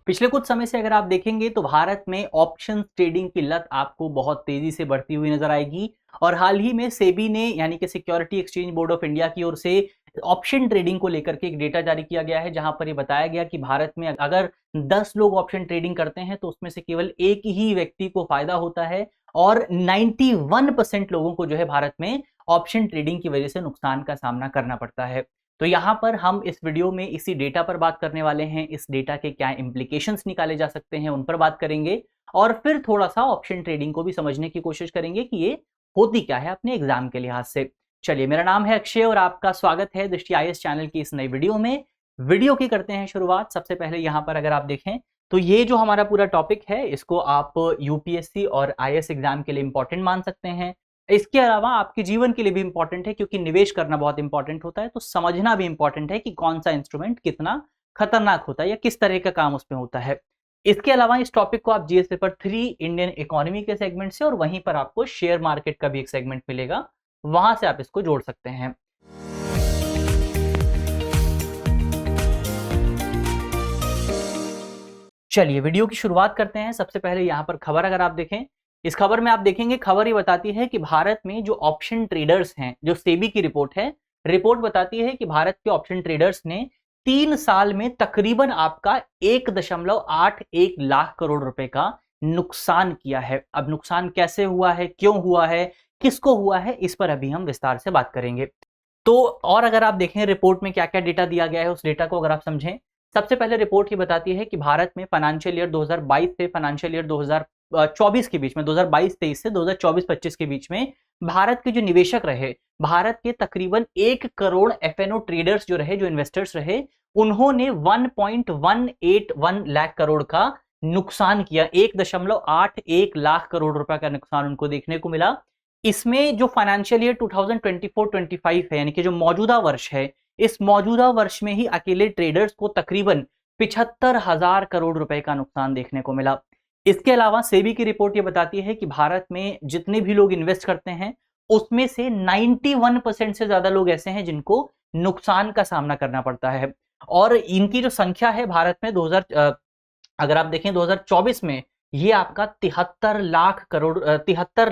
पिछले कुछ समय से अगर आप देखेंगे तो भारत में ऑप्शन ट्रेडिंग की लत आपको बहुत तेजी से बढ़ती हुई नजर आएगी। और हाल ही में सेबी ने यानी कि security exchange board of India की ओर से ऑप्शन ट्रेडिंग को लेकर के एक डेटा जारी किया गया है, जहां पर ये बताया गया कि भारत में अगर 10 लोग ऑप्शन ट्रेडिंग करते हैं तो उसमें से केवल एक ही व्यक्ति को फायदा होता है और 91% लोगों को जो है भारत में ऑप्शन ट्रेडिंग की वजह से नुकसान का सामना करना पड़ता है। तो यहाँ पर हम इस वीडियो में इसी डेटा पर बात करने वाले हैं। इस डेटा के क्या इंप्लीकेशंस निकाले जा सकते हैं उन पर बात करेंगे और फिर थोड़ा सा ऑप्शन ट्रेडिंग को भी समझने की कोशिश करेंगे कि ये होती क्या है अपने एग्जाम के लिहाज से। चलिए, मेरा नाम है अक्षय और आपका स्वागत है दृष्टि आईएएस चैनल की इस नई वीडियो में। वीडियो की करते हैं शुरुआत। सबसे पहले यहाँ पर अगर आप देखें तो ये जो हमारा पूरा टॉपिक है इसको आप यूपीएससी और आईएएस एग्जाम के लिए इंपॉर्टेंट मान सकते हैं। इसके अलावा आपके जीवन के लिए भी इंपॉर्टेंट है, क्योंकि निवेश करना बहुत इंपॉर्टेंट होता है, तो समझना भी इंपॉर्टेंट है कि कौन सा इंस्ट्रूमेंट कितना खतरनाक होता है या किस तरह का काम उसमें होता है। इसके अलावा इस टॉपिक को आप जीएस पेपर 3 इंडियन इकोनॉमी के सेगमेंट से और वहीं पर आपको शेयर मार्केट का भी एक सेगमेंट मिलेगा, वहां से आप इसको जोड़ सकते हैं। चलिए वीडियो की शुरुआत करते हैं। सबसे पहले यहाँ पर खबर अगर आप देखें, इस खबर में आप देखेंगे, खबर ये बताती है कि भारत में जो ऑप्शन ट्रेडर्स हैं, जो सेबी की रिपोर्ट है, रिपोर्ट बताती है कि भारत के ऑप्शन ट्रेडर्स ने 3 साल में तकरीबन आपका 1.81 लाख करोड़ रुपए का नुकसान किया है। अब नुकसान कैसे हुआ है, क्यों हुआ है, किसको हुआ है, इस पर अभी हम विस्तार से बात करेंगे। तो और अगर आप देखें रिपोर्ट में क्या क्या डेटा दिया गया है, उस डेटा को अगर आप समझें, सबसे पहले रिपोर्ट ये बताती है कि भारत में फाइनेंशियल ईयर 2022 से फाइनेंशियल ईयर 2024 के बीच में, 2022-23 से 2024-25 के बीच में भारत के जो निवेशक रहे, भारत के तकरीबन 1 करोड़ एफएनओ ट्रेडर्स जो रहे, जो इन्वेस्टर्स रहे, उन्होंने 1.181 लाख करोड़ का नुकसान किया। 1.81 लाख करोड़ रुपए का नुकसान उनको देखने को मिला। इसमें जो फाइनेंशियल ईयर 2024-25 है, यानी कि जो मौजूदा वर्ष है, इस मौजूदा वर्ष में ही अकेले ट्रेडर्स को तकरीबन 75,000 करोड़ रुपए का नुकसान देखने को मिला। इसके अलावा सेबी की रिपोर्ट ये बताती है कि भारत में जितने भी लोग इन्वेस्ट करते हैं उसमें से 91% से ज्यादा लोग ऐसे हैं जिनको नुकसान का सामना करना पड़ता है। और इनकी जो संख्या है भारत में अगर आप देखें 2024 में ये आपका 73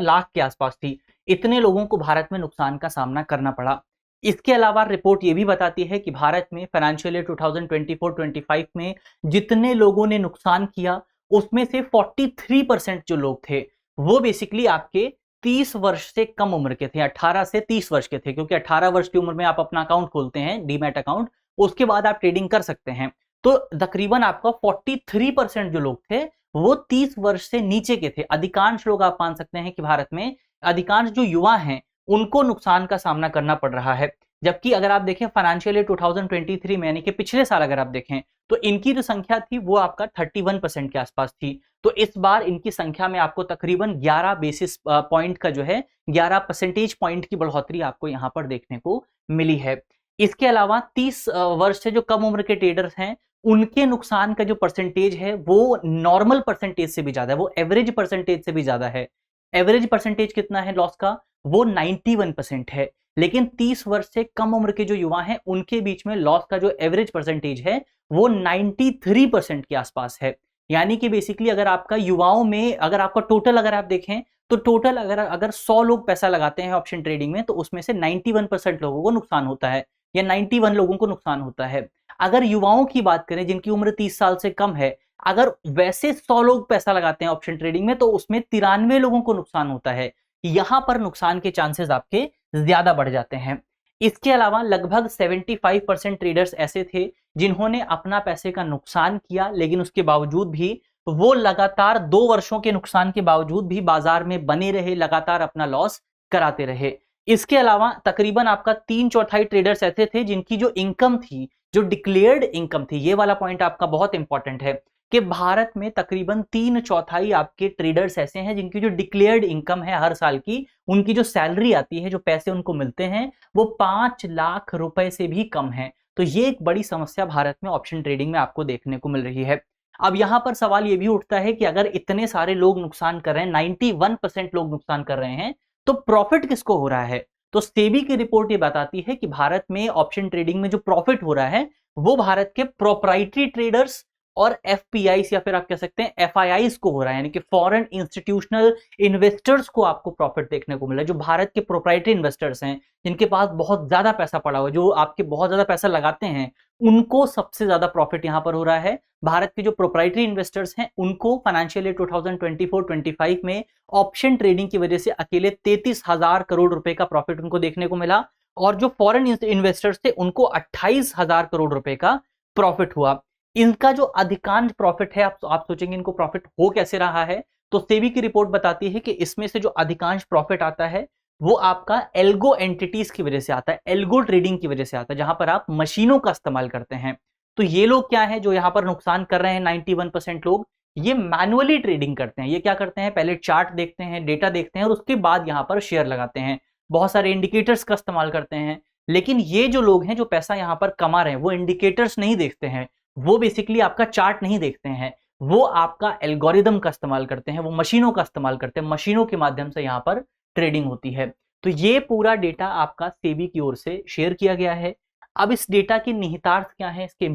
लाख के आसपास थी। इतने लोगों को भारत में नुकसान का सामना करना पड़ा। इसके अलावा रिपोर्ट ये भी बताती है कि भारत में फाइनेंशियल ईयर 2024-25 में जितने लोगों ने नुकसान किया उसमें से 43% जो लोग थे वो बेसिकली आपके 30 वर्ष से कम उम्र के थे, 18 से 30 वर्ष के थे, क्योंकि 18 वर्ष की उम्र में आप अपना अकाउंट खोलते हैं, डीमैट अकाउंट, उसके बाद आप ट्रेडिंग कर सकते हैं। तो तकरीबन आपका 43% जो लोग थे वो 30 वर्ष से नीचे के थे। अधिकांश लोग आप मान सकते हैं कि भारत में अधिकांश जो युवा हैं उनको नुकसान का सामना करना पड़ रहा है। जबकि अगर आप देखें फाइनेंशियल ईयर 2023 में, यानी कि पिछले साल अगर आप देखें तो इनकी जो संख्या थी वो आपका 31% के आसपास थी। तो इस बार इनकी संख्या में आपको तकरीबन 11 बेसिस पॉइंट का जो है 11 परसेंटेज पॉइंट की बढ़ोतरी आपको यहाँ पर देखने को मिली है। इसके अलावा 30 वर्ष से जो कम उम्र के ट्रेडर्स हैं उनके नुकसान का जो परसेंटेज है वो नॉर्मल परसेंटेज से भी ज्यादा है, वो एवरेज परसेंटेज से भी ज्यादा है। एवरेज परसेंटेज कितना है लॉस का, वो 91% है। लेकिन 30 वर्ष से कम उम्र के जो युवा हैं उनके बीच में लॉस का जो एवरेज परसेंटेज है वो 93% के आसपास है। यानी कि बेसिकली अगर आपका युवाओं में, अगर आपका टोटल अगर आप देखें तो टोटल अगर 100 लोग पैसा लगाते हैं ऑप्शन ट्रेडिंग में तो उसमें से 91% लोगों को नुकसान होता है या 91 लोगों को नुकसान होता है। अगर युवाओं की बात करें जिनकी उम्र 30 साल से कम है, अगर वैसे 100 लोग पैसा लगाते हैं ऑप्शन ट्रेडिंग में तो उसमें 93 लोगों को नुकसान होता है। यहां पर नुकसान के चांसेस आपके ज्यादा बढ़ जाते हैं। इसके अलावा लगभग 75% ट्रेडर्स ऐसे थे जिन्होंने अपना पैसे का नुकसान किया, लेकिन उसके बावजूद भी वो लगातार 2 वर्षों के नुकसान के बावजूद भी बाजार में बने रहे, लगातार अपना लॉस कराते रहे। इसके अलावा तकरीबन आपका 3/4 ट्रेडर्स ऐसे थे जिनकी जो इनकम थी, जो डिक्लेयर्ड इनकम थी, ये वाला पॉइंट आपका बहुत इंपॉर्टेंट है कि भारत में तकरीबन 3/4 आपके ट्रेडर्स ऐसे हैं जिनकी जो डिक्लेयर्ड इनकम है हर साल की, उनकी जो सैलरी आती है, जो पैसे उनको मिलते हैं, वो 5 लाख रुपए से भी कम है। तो ये एक बड़ी समस्या भारत में ऑप्शन ट्रेडिंग में आपको देखने को मिल रही है। अब यहां पर सवाल ये भी उठता है कि अगर इतने सारे लोग नुकसान कर रहे हैं, 91% लोग नुकसान कर रहे हैं, तो प्रॉफिट किसको हो रहा है? तो सेबी की रिपोर्ट ये बताती है कि भारत में ऑप्शन ट्रेडिंग में जो प्रॉफिट हो रहा है वो भारत के प्रोप्राइटरी ट्रेडर्स और एफपीआईस या फिर आप कह सकते हैं एफआईआईस को हो रहा है, यानी कि फॉरेन इंस्टीट्यूशनल इन्वेस्टर्स को आपको प्रॉफिट देखने को मिला, जो भारत के प्रोप्राइटरी इन्वेस्टर्स हैं, जिनके पास बहुत ज्यादा पैसा पड़ा हुआ है, जो आपके बहुत ज्यादा पैसा लगाते हैं, उनको सबसे ज्यादा प्रॉफिट यहां पर हो रहा है। भारत के जो प्रोप्राइटरी इन्वेस्टर्स हैं उनको फाइनेंशियल ईयर 2024-25 में ऑप्शन ट्रेडिंग की वजह से अकेले 33,000 करोड़ रुपए का प्रॉफिट उनको देखने को मिला, और जो फॉरेन इन्वेस्टर्स थे उनको 28,000 करोड़ रुपए का प्रॉफिट हुआ। इनका जो अधिकांश प्रॉफिट है, आप सोचेंगे इनको प्रॉफिट हो कैसे रहा है, तो सेबी की रिपोर्ट बताती है कि इसमें से जो अधिकांश प्रॉफिट आता है वो आपका एल्गो एंटिटीज की वजह से आता है, एल्गो ट्रेडिंग की वजह से आता है, जहां पर आप मशीनों का इस्तेमाल करते हैं। तो ये लोग क्या है जो यहां पर नुकसान कर रहे हैं, 91% लोग ये मैनुअली ट्रेडिंग करते हैं। ये क्या करते हैं, पहले चार्ट देखते हैं, डेटा देखते हैं और उसके बाद यहां पर शेयर लगाते हैं, बहुत सारे इंडिकेटर्स का इस्तेमाल करते हैं। लेकिन ये जो लोग हैं जो पैसा यहां पर कमा रहे हैं वो इंडिकेटर्स नहीं देखते हैं, वो बेसिकली आपका चार्ट नहीं देखते हैं, वो आपका एल्गोरिदम का इस्तेमाल करते हैं, वो मशीनों का इस्तेमाल करते हैं, मशीनों के माध्यम से यहां पर ट्रेडिंग होती है। तो ये पूरा डेटा आपका सेबी की ओर से शेयर किया गया है। अब इस डेटा के निहितार्थ क्या है, इसके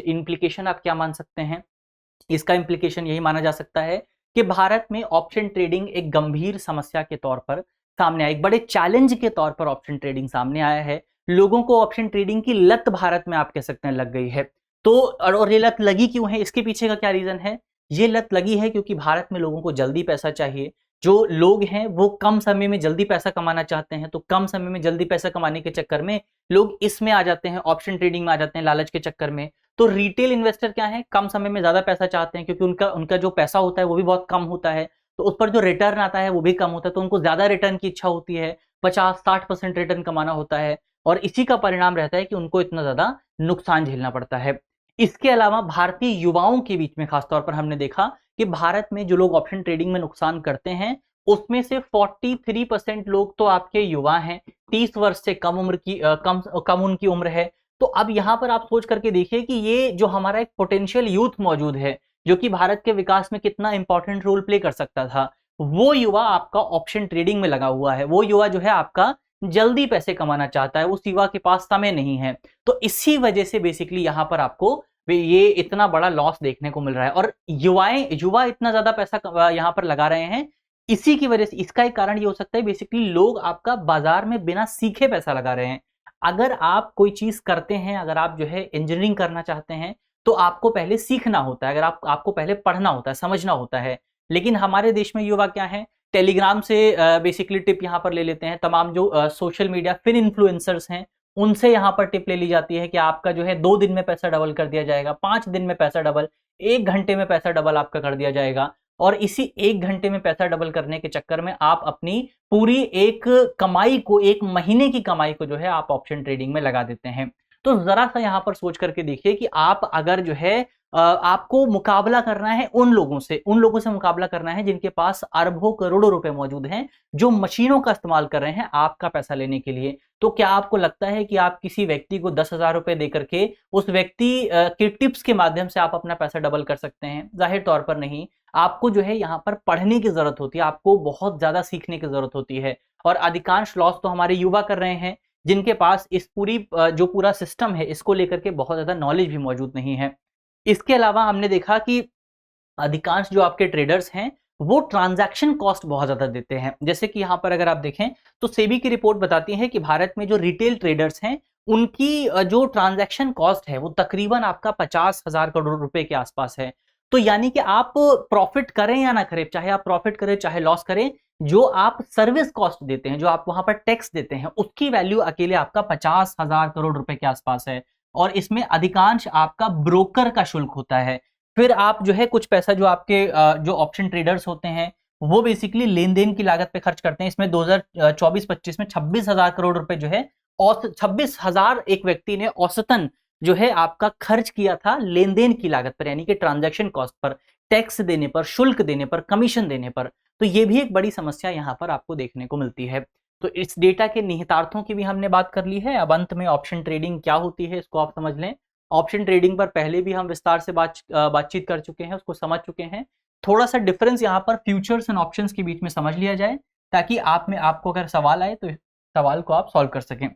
इम्प्लीकेशन आप क्या मान सकते हैं? इसका इम्प्लीकेशन यही माना जा सकता है कि भारत में ऑप्शन ट्रेडिंग एक गंभीर समस्या के तौर पर सामने आया, एक बड़े चैलेंज के तौर पर ऑप्शन ट्रेडिंग सामने आया है। लोगों को ऑप्शन ट्रेडिंग की लत भारत में आप कह सकते हैं लग गई है। तो और ये लत लगी क्यों है, इसके पीछे का क्या रीजन है? ये लत लगी है क्योंकि भारत में लोगों को जल्दी पैसा चाहिए, जो लोग हैं वो कम समय में जल्दी पैसा कमाना चाहते हैं, तो कम समय में जल्दी पैसा कमाने के चक्कर में लोग इसमें आ जाते हैं, ऑप्शन ट्रेडिंग में आ जाते हैं लालच के चक्कर में। तो रिटेल इन्वेस्टर क्या है, कम समय में ज्यादा पैसा चाहते हैं, क्योंकि उनका जो पैसा होता है वो भी बहुत कम होता है, तो उस पर जो रिटर्न आता है वो भी कम होता है, तो उनको ज्यादा रिटर्न की इच्छा होती है, 50-60% रिटर्न कमाना होता है, और इसी का परिणाम रहता है कि उनको इतना ज्यादा नुकसान झेलना पड़ता है। इसके अलावा भारतीय युवाओं के बीच में खासतौर पर हमने देखा कि भारत में जो लोग ऑप्शन ट्रेडिंग में नुकसान करते हैं उसमें से 43% लोग तो आपके युवा हैं, 30 वर्ष से कम उम्र की कम उनकी उम्र है। तो अब यहां पर आप सोच करके देखिए कि ये जो हमारा एक पोटेंशियल यूथ मौजूद है, जो कि भारत के विकास में कितना इंपॉर्टेंट रोल प्ले कर सकता था, वो युवा आपका ऑप्शन ट्रेडिंग में लगा हुआ है। वो युवा जो है आपका जल्दी पैसे कमाना चाहता है, उस युवा के पास समय नहीं है। तो इसी वजह से बेसिकली यहां पर आपको ये इतना बड़ा लॉस देखने को मिल रहा है, और युवा इतना ज्यादा पैसा यहां पर लगा रहे हैं। इसी की वजह से इसका एक कारण ये हो सकता है बेसिकली लोग आपका बाजार में बिना सीखे पैसा लगा रहे हैं। अगर आप कोई चीज करते हैं, अगर आप जो है इंजीनियरिंग करना चाहते हैं, तो आपको पहले सीखना होता है, अगर आपको पहले पढ़ना होता है, समझना होता है। लेकिन हमारे देश में युवा क्या है, टेलीग्राम से बेसिकली टिप यहाँ पर ले लेते हैं, तमाम जो सोशल मीडिया फिर इन्फ्लुएंसर्स हैं उनसे यहाँ पर टिप ले ली जाती है कि आपका जो है 2 दिन में पैसा डबल कर दिया जाएगा, 5 दिन में पैसा डबल, 1 घंटे में पैसा डबल आपका कर दिया जाएगा। और इसी 1 घंटे में पैसा डबल करने के चक्कर में आप अपनी पूरी एक कमाई को, 1 महीने की कमाई को जो है आप ऑप्शन ट्रेडिंग में लगा देते हैं। तो जरा सा यहां पर सोच करके देखिए कि आप अगर जो है आपको मुकाबला करना है उन लोगों से मुकाबला करना है जिनके पास अरबों करोड़ों रुपए मौजूद हैं, जो मशीनों का इस्तेमाल कर रहे हैं आपका पैसा लेने के लिए। तो क्या आपको लगता है कि आप किसी व्यक्ति को 10,000 रुपए दे करके उस व्यक्ति के टिप्स के माध्यम से आप अपना पैसा डबल कर सकते हैं? जाहिर तौर पर नहीं। आपको जो है यहाँ पर पढ़ने की जरूरत होती है, आपको बहुत ज्यादा सीखने की जरूरत होती है, और अधिकांश लॉस तो हमारे युवा कर रहे हैं जिनके पास इस जो पूरा सिस्टम है इसको लेकर के बहुत ज्यादा नॉलेज भी मौजूद नहीं है। इसके अलावा हमने देखा कि अधिकांश जो आपके ट्रेडर्स हैं वो ट्रांजैक्शन कॉस्ट बहुत ज्यादा देते हैं। जैसे कि यहाँ पर अगर आप देखें तो सेबी की रिपोर्ट बताती है कि भारत में जो रिटेल ट्रेडर्स हैं उनकी जो ट्रांजैक्शन कॉस्ट है वो तकरीबन आपका 50,000 करोड़ रुपए के आसपास है। तो यानी कि आप प्रॉफिट करें या ना करें, चाहे आप प्रॉफिट करें चाहे लॉस करें, जो आप सर्विस कॉस्ट देते हैं, जो आप वहां पर टैक्स देते हैं, उसकी वैल्यू अकेले आपका 50,000 करोड़ रुपए के आसपास है। और इसमें अधिकांश आपका ब्रोकर का शुल्क होता है। फिर आप जो है कुछ पैसा जो आपके जो ऑप्शन ट्रेडर्स होते हैं वो बेसिकली लेन देन की लागत पे खर्च करते हैं। इसमें 2024-25 में 26,000 करोड़ रुपए जो है, और 26,000 एक व्यक्ति ने औसतन जो है आपका खर्च किया था लेन देन की लागत पर, यानी कि ट्रांजैक्शन कॉस्ट पर, टैक्स देने पर, शुल्क देने पर, कमीशन देने पर। तो ये भी एक बड़ी समस्या यहाँ पर आपको देखने को मिलती है। तो इस डेटा के निहितार्थों की भी हमने बात कर ली है। अब अंत में ऑप्शन ट्रेडिंग क्या होती है इसको आप समझ लें। ऑप्शन ट्रेडिंग पर पहले भी हम विस्तार से बातचीत कर चुके हैं, उसको समझ चुके हैं। थोड़ा सा डिफरेंस यहाँ पर फ्यूचर्स एंड ऑप्शंस के बीच में समझ लिया जाए, ताकि आपको अगर सवाल आए तो सवाल को आप सॉल्व कर सकें।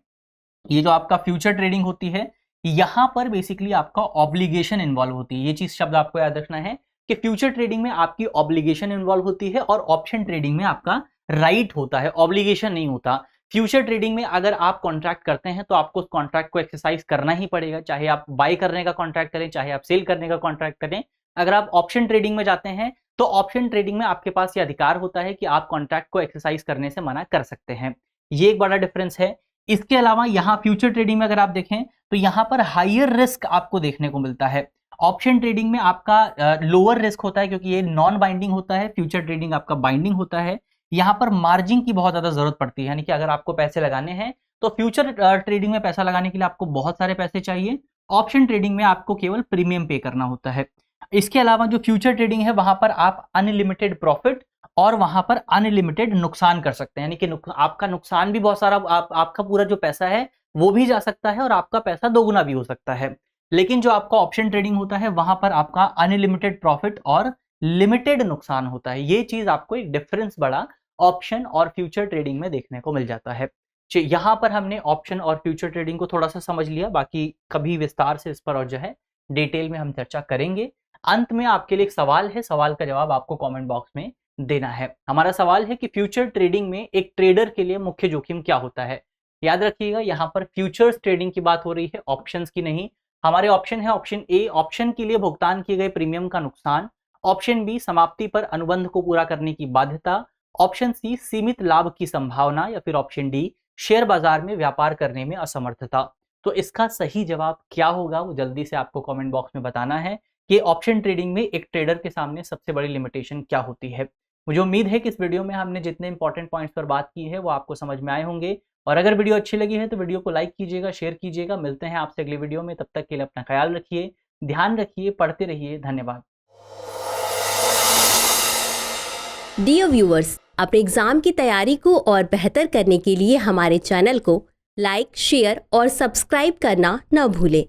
ये जो आपका फ्यूचर ट्रेडिंग होती है यहां पर बेसिकली आपका ऑब्लिगेशन इन्वॉल्व होती है। ये चीज शब्द आपको याद रखना है कि फ्यूचर ट्रेडिंग में आपकी ऑब्लिगेशन इन्वॉल्व होती है और ऑप्शन ट्रेडिंग में आपका राइट होता है, ऑब्लिगेशन नहीं होता। फ्यूचर ट्रेडिंग में अगर आप कॉन्ट्रैक्ट करते हैं तो आपको उस कॉन्ट्रैक्ट को एक्सरसाइज करना ही पड़ेगा, चाहे आप बाय करने का कॉन्ट्रैक्ट करें, चाहे आप सेल करने का कॉन्ट्रैक्ट करें। अगर आप ऑप्शन ट्रेडिंग में जाते हैं तो ऑप्शन ट्रेडिंग में आपके पास ये अधिकार होता है कि आप कॉन्ट्रैक्ट को एक्सरसाइज करने से मना कर सकते हैं। ये एक बड़ा डिफरेंस है। इसके अलावा यहाँ फ्यूचर ट्रेडिंग में अगर आप देखें तो यहाँ पर हायर रिस्क आपको देखने को मिलता है। ऑप्शन ट्रेडिंग में आपका लोअर रिस्क होता है क्योंकि ये नॉन बाइंडिंग होता है, फ्यूचर ट्रेडिंग आपका बाइंडिंग होता है। यहाँ पर मार्जिन की बहुत ज्यादा जरूरत पड़ती है, यानी कि अगर आपको पैसे लगाने हैं तो फ्यूचर ट्रेडिंग में पैसा लगाने के लिए आपको बहुत सारे पैसे चाहिए, ऑप्शन ट्रेडिंग में आपको केवल प्रीमियम पे करना होता है। इसके अलावा जो फ्यूचर ट्रेडिंग है वहां पर आप अनलिमिटेड प्रॉफिट और वहां पर अनलिमिटेड नुकसान कर सकते हैं, यानी कि आपका नुकसान भी बहुत सारा, आपका पूरा जो पैसा है वो भी जा सकता है और आपका पैसा दोगुना भी हो सकता है। लेकिन जो आपका ऑप्शन ट्रेडिंग होता है वहां पर आपका अनलिमिटेड प्रॉफिट और लिमिटेड नुकसान होता है। ये चीज आपको एक डिफरेंस बड़ा ऑप्शन और फ्यूचर ट्रेडिंग में देखने को मिल जाता है। यहां पर हमने ऑप्शन और फ्यूचर ट्रेडिंग को थोड़ा सा समझ लिया, बाकी कभी विस्तार से इस पर और जो है डिटेल में हम चर्चा करेंगे। अंत में आपके लिए एक सवाल है, सवाल का जवाब आपको कमेंट बॉक्स में देना है। हमारा सवाल है कि फ्यूचर ट्रेडिंग में एक ट्रेडर के लिए मुख्य जोखिम क्या होता है। याद रखिएगा यहाँ पर फ्यूचर्स ट्रेडिंग की बात हो रही है, ऑप्शंस की नहीं। हमारे ऑप्शन है ऑप्शन ए, ऑप्शन के लिए भुगतान किए गए प्रीमियम का नुकसान। ऑप्शन बी, समाप्ति पर अनुबंध को पूरा करने की बाध्यता। ऑप्शन सी, सीमित लाभ की संभावना। या फिर ऑप्शन डी, शेयर बाजार में व्यापार करने में असमर्थता। तो इसका सही जवाब क्या होगा वो जल्दी से आपको कमेंट बॉक्स में बताना है कि ऑप्शन ट्रेडिंग में एक ट्रेडर के सामने सबसे बड़ी लिमिटेशन क्या होती है। मुझे उम्मीद है कि इस वीडियो में हमने जितने इंपॉर्टेंट पॉइंट्स पर बात की है वो आपको समझ में आए होंगे। और अगर वीडियो अच्छी लगी है तो वीडियो को लाइक कीजिएगा, शेयर कीजिएगा। मिलते हैं आपसे अगले वीडियो में, तब तक के लिए अपना ख्याल रखिए, ध्यान रखिए, पढ़ते रहिए। धन्यवाद। डियर व्यूअर्स, अपने एग्जाम की तैयारी को और बेहतर करने के लिए हमारे चैनल को लाइक, शेयर और सब्सक्राइब करना न भूलें।